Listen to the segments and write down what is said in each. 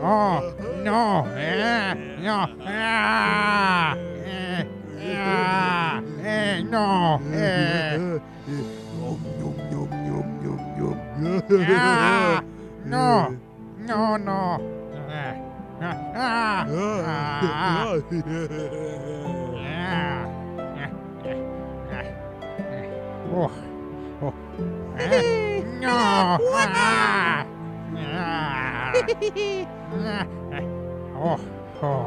Oh, no, no, no, no, no, no. Oh, oh, no. Oh, oh.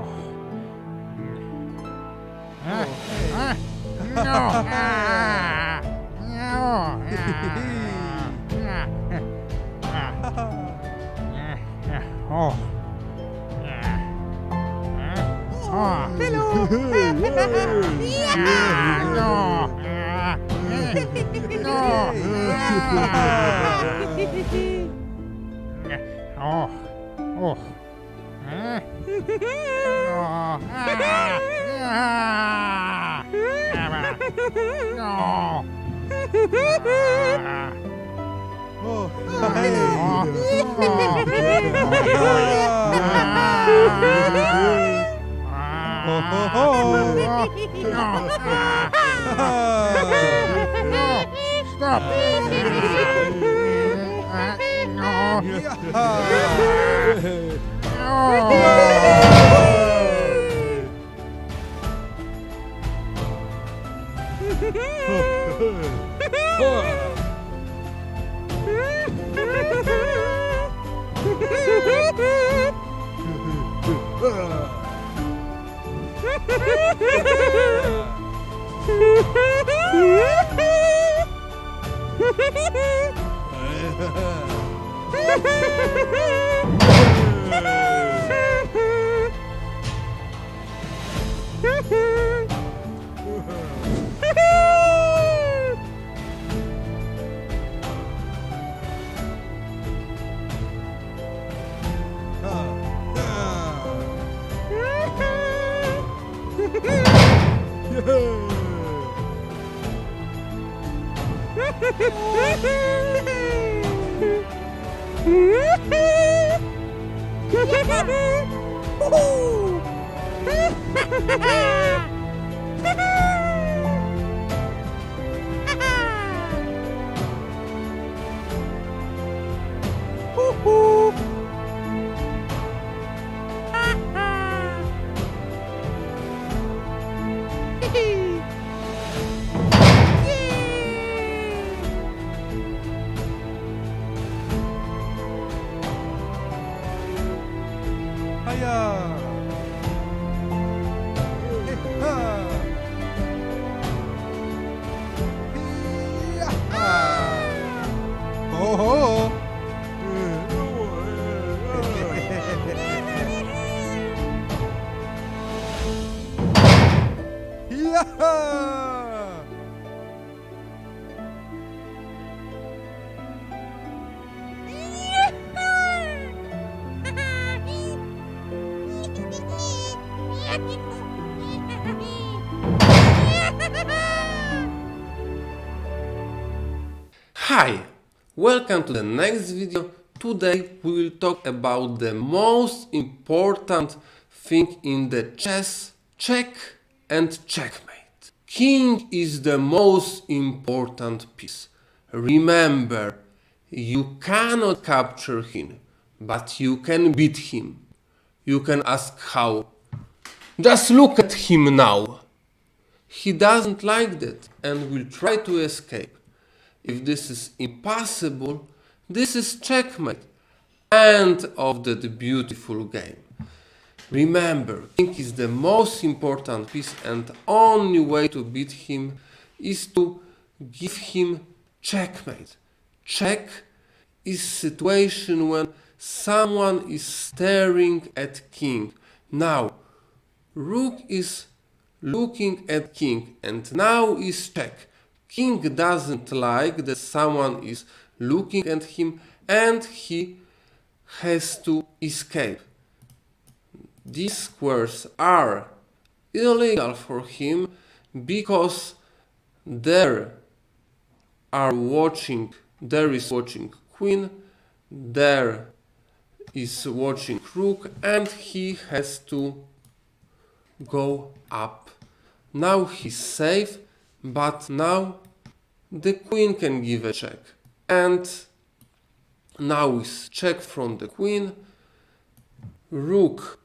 No. Oh. Hello! Oh. Oh. No. Stop. Hi, welcome to the next video. Today we will talk about the most important thing in the chess, check and checkmate. King is the most important piece. Remember, you cannot capture him, but you can beat him. You can ask how. Just look at him now. He doesn't like that and will try to escape. If this is impossible, this is checkmate. End of that beautiful game. Remember, king is the most important piece and only way to beat him is to give him checkmate. Check is situation when someone is staring at king. Now, rook is looking at king and now is check. King doesn't like that someone is looking at him, and he has to escape. These squares are illegal for him because there is watching queen, there is watching rook, and he has to go up. Now he's safe, but now the queen can give a check, and now is check from the queen. Rook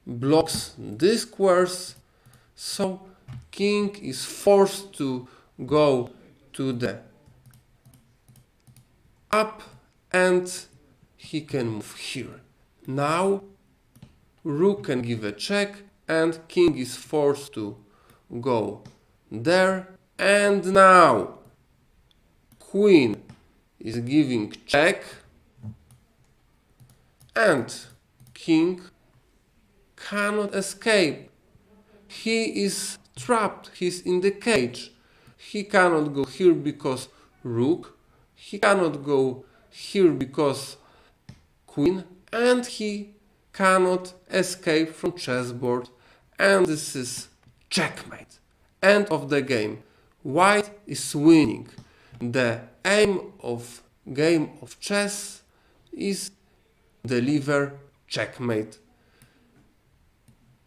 blocks these squares, so king is forced to go to the up, and he can move here. Now rook can give a check, and king is forced to go there, and now queen is giving check, and king cannot escape. He is trapped, he's in the cage. He cannot go here because rook, he cannot go here because queen, and he cannot escape from chessboard, and this is checkmate. End of the game. White is winning. The aim of game of chess is deliver checkmate.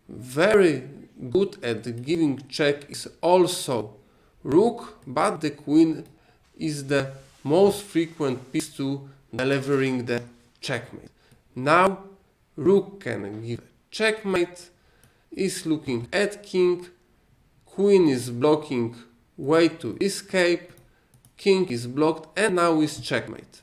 Very good at giving check is also rook, but the queen is the most frequent piece to delivering the checkmate. Now rook can give checkmate, is looking at king, queen is blocking way to escape, king is blocked, and now is checkmate.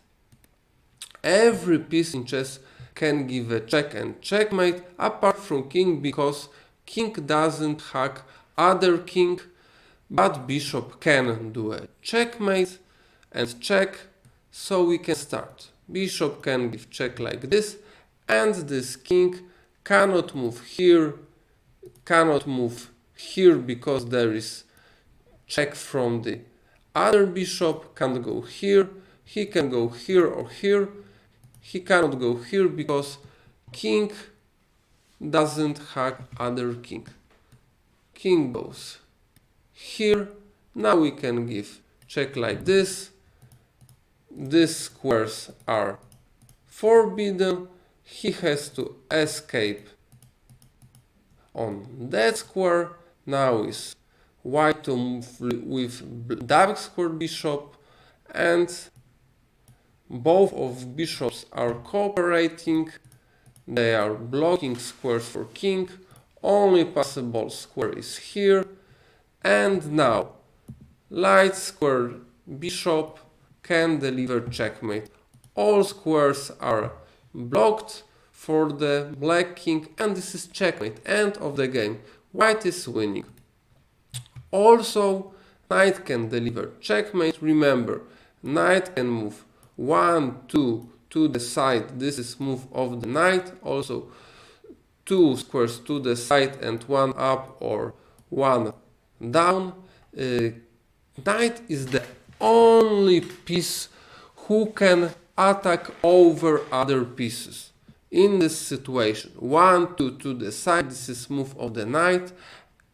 Every piece in chess can give a check and checkmate apart from king, because king doesn't hack other king, but bishop can do a checkmate and check, so we can start. Bishop can give check like this, and this king cannot move here, because there is check from the other bishop, can't go here, he can go here or here, he cannot go here because king doesn't hack other king. King goes here, now we can give check like this, these squares are forbidden, he has to escape on that square. Now is white to move with dark square bishop, and both of bishops are cooperating, they are blocking squares for king, only possible square is here, and now light square bishop can deliver checkmate. All squares are blocked for the black king, and this is checkmate. End of the game. White is winning. Also, knight can deliver checkmate. Remember, knight can move 1, 2 to the side. This is move of the knight. Also, 2 squares to the side and 1 up or 1 down. Knight is the only piece who can attack over other pieces. In this situation, 1, 2 to the side, this is move of the knight,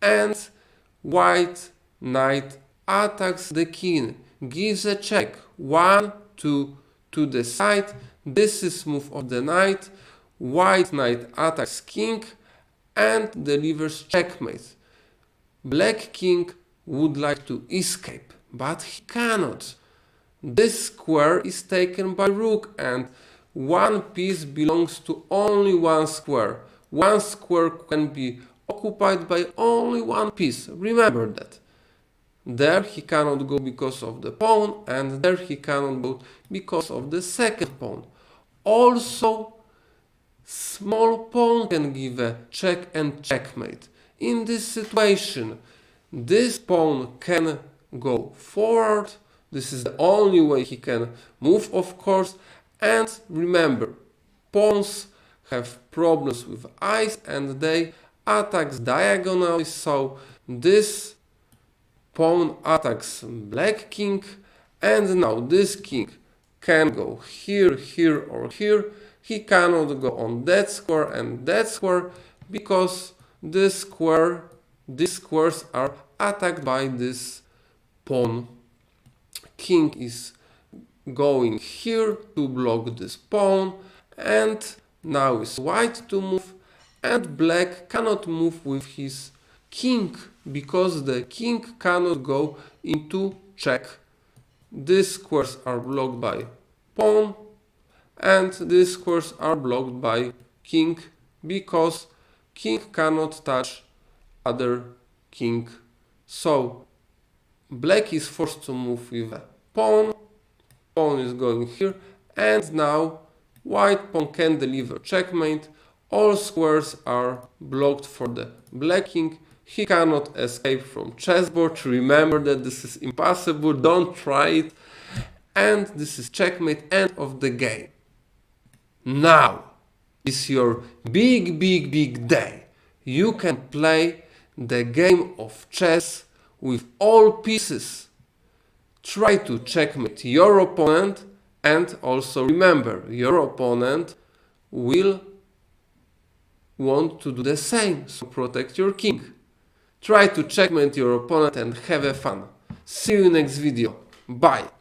and white knight attacks the king, gives a check, 1, 2 to the side, this is move of the knight, white knight attacks king and delivers checkmate. Black king would like to escape, but he cannot. This square is taken by rook, and one piece belongs to only one square. One square can be occupied by only one piece. Remember that. There he cannot go because of the pawn, and there he cannot go because of the second pawn. Also, small pawn can give a check and checkmate. In this situation, this pawn can go forward. This is the only way he can move, of course. And remember, pawns have problems with eyes and they attack diagonally. So this pawn attacks black king And now this king can go here, here or here. He cannot go on that square and that square because these squares are attacked by this pawn. King is going here to block this pawn, and now is white to move, and black cannot move with his king because the king cannot go into check. These squares are blocked by pawn, and these squares are blocked by king because king cannot touch other king. So black is forced to move with a pawn. Pawn is going here, and now white pawn can deliver checkmate. All squares are blocked for the black king. He cannot escape from chessboard. Remember that this is impossible, don't try it. And this is checkmate, end of the game. Now is your big day. You can play the game of chess with all pieces. Try to checkmate your opponent, and also remember, your opponent will want to do the same, so protect your king. Try to checkmate your opponent and have a fun. See you in next video. Bye.